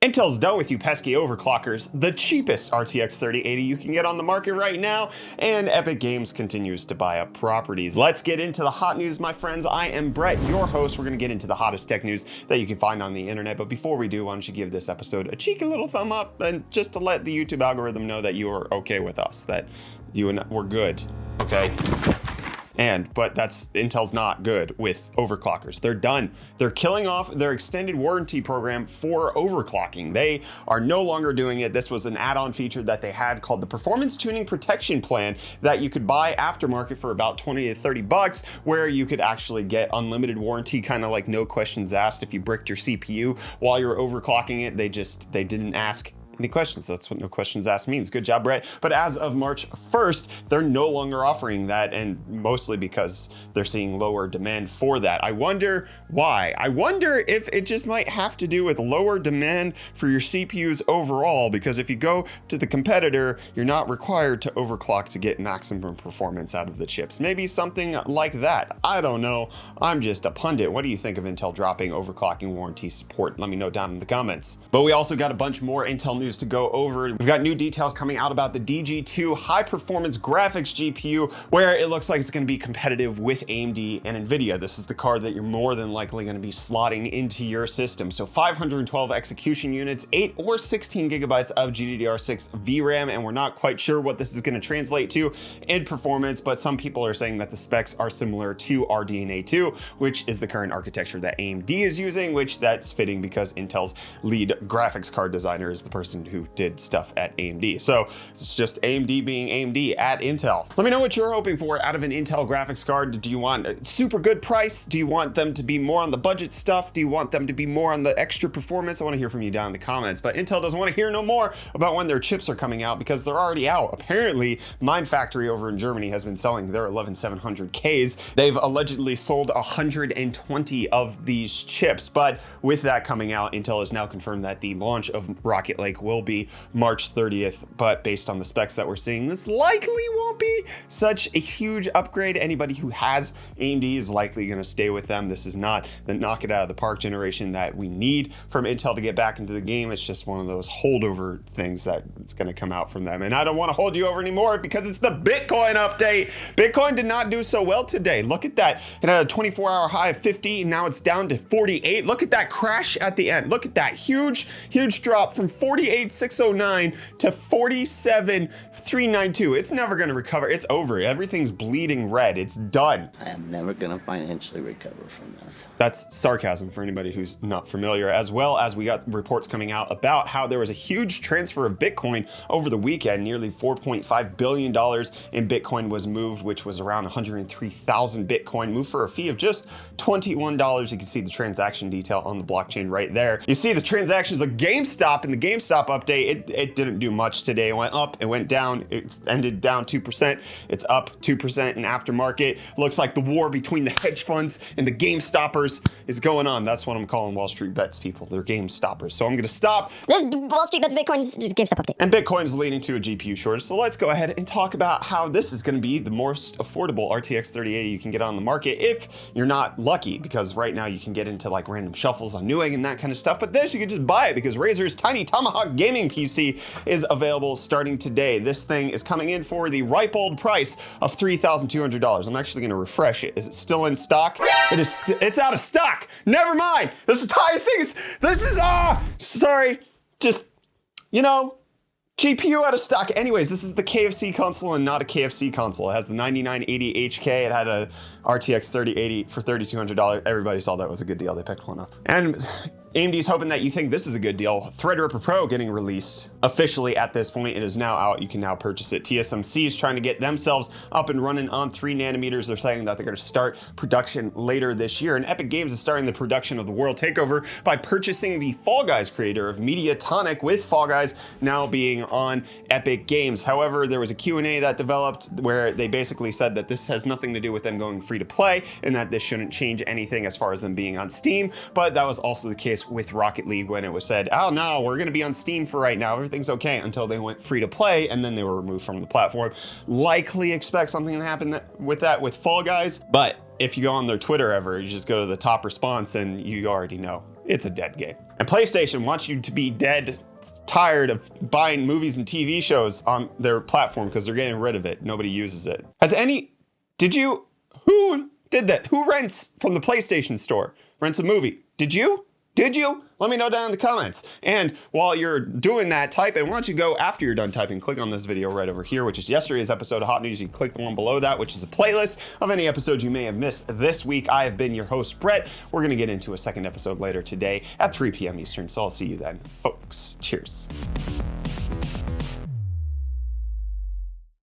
Intel's done with you pesky overclockers. The cheapest RTX 3080 you can get on the market right now, and Epic Games continues to buy up properties. Let's get into the hot news, my friends. I am Brett, your host. We're going to get into the hottest tech news that you can find on the internet. But before we do, why don't you give this episode a cheeky little thumb up, and just to let the YouTube algorithm know that you are okay with us, that you and we're good, okay? But Intel's not good with overclockers. They're done. They're killing off their extended warranty program for overclocking. They are no longer doing it. This was an add-on feature that they had called the Performance Tuning Protection Plan that you could buy aftermarket for about 20 to 30 bucks, where you could actually get unlimited warranty, kind of like no questions asked. If you bricked your CPU while you're overclocking it, they didn't ask any questions. That's what no questions asked means. Good job, Brett. But as of March 1st, they're no longer offering that, and mostly because they're seeing lower demand for that. I wonder why. I wonder if it just might have to do with lower demand for your CPUs overall, because if you go to the competitor, you're not required to overclock to get maximum performance out of the chips. Maybe something like that. I don't know. I'm just a pundit. What do you think of Intel dropping overclocking warranty support? Let me know down in the comments. But we also got a bunch more Intel news to go over. We've got new details coming out about the DG2 high performance graphics GPU, where it looks like it's going to be competitive with AMD and Nvidia. This is the card that you're more than likely going to be slotting into your system. So 512 execution units, 8 or 16 gigabytes of GDDR6 VRAM, and we're not quite sure what this is going to translate to in performance, but some people are saying that the specs are similar to RDNA 2, which is the current architecture that AMD is using, which that's fitting because Intel's lead graphics card designer is the person who did stuff at AMD. So it's just AMD being AMD at Intel. Let me know what you're hoping for out of an Intel graphics card. Do you want a super good price? Do you want them to be more on the budget stuff? Do you want them to be more on the extra performance? I want to hear from you down in the comments. But Intel doesn't want to hear no more about when their chips are coming out, because they're already out. Apparently, Mind Factory over in Germany has been selling their 11700Ks. They've allegedly sold 120 of these chips. But with that coming out, Intel has now confirmed that the launch of Rocket Lake will be March 30th, but based on the specs that we're seeing, this likely won't be such a huge upgrade. Anybody who has AMD is likely going to stay with them. This is not the knock it out of the park generation that we need from Intel to get back into the game. It's just one of those holdover things that it's going to come out from them. And I don't want to hold you over anymore because it's the Bitcoin update. Bitcoin did not do so well today. Look at that. It had a 24-hour high of 50, and now it's down to 48. Look at that crash at the end. Look at that huge drop from 48,609 to 47,392. It's never going to recover. It's over. Everything's bleeding red. It's done. I am never going to financially recover from this. That's sarcasm for anybody who's not familiar, as well as we got reports coming out about how there was a huge transfer of Bitcoin over the weekend. Nearly $4.5 billion in Bitcoin was moved, which was around 103,000 Bitcoin, moved for a fee of just $21. You can see the transaction detail on the blockchain right there. You see the transactions of GameStop in the GameStop update. It didn't do much today. It went up, it went down, it ended down 2%. It's up 2% in aftermarket. Looks like the war between the hedge funds and the GameStoppers is going on. That's what I'm calling Wall Street Bets people. They're GameStoppers. So I'm going to stop. This is Wall Street Bets Bitcoin's GameStop update. And Bitcoin's leading to a GPU shortage. So let's go ahead and talk about how this is going to be the most affordable RTX 3080 you can get on the market if you're not lucky, because right now you can get into like random shuffles on Newegg and that kind of stuff. But this, you can just buy it because Razer's Tiny Tomahawk Gaming PC is available starting today. This thing is coming in for the ripe old price of $3,200. I'm actually going to refresh it. Is it still in stock? It is. It's out of stock. Never mind. This entire thing is. This is sorry. Just, you know, GPU out of stock. Anyways, this is the KFC console and not a KFC console. It has the 9980HK. It had a RTX 3080 for $3,200. Everybody saw that was a good deal. They picked one up. And AMD's hoping that you think this is a good deal. Threadripper Pro getting released officially at this point. It is now out. You can now purchase it. TSMC is trying to get themselves up and running on 3 nanometers. They're saying that they're going to start production later this year. And Epic Games is starting the production of the World Takeover by purchasing the Fall Guys creator of Mediatonic, with Fall Guys now being on Epic Games. However, there was a Q&A that developed where they basically said that this has nothing to do with them going free to play and that this shouldn't change anything as far as them being on Steam. But that was also the case with Rocket League when it was said, oh no, we're going to be on Steam for right now. Everything's okay, until they went free to play and then they were removed from the platform. Likely expect something to happen with that with Fall Guys. But if you go on their Twitter ever, you just go to the top response and you already know. It's a dead game. And PlayStation wants you to be dead tired of buying movies and TV shows on their platform because they're getting rid of it. Nobody uses it. Who did that? Who rents from the PlayStation Store? Rents a movie. Did you? Let me know down in the comments. And while you're doing that, type in. Why don't you go after you're done typing, click on this video right over here, which is yesterday's episode of Hot News. You can click the one below that, which is a playlist of any episodes you may have missed this week. I have been your host, Brett. We're going to get into a second episode later today at 3 p.m. Eastern, so I'll see you then, folks. Cheers.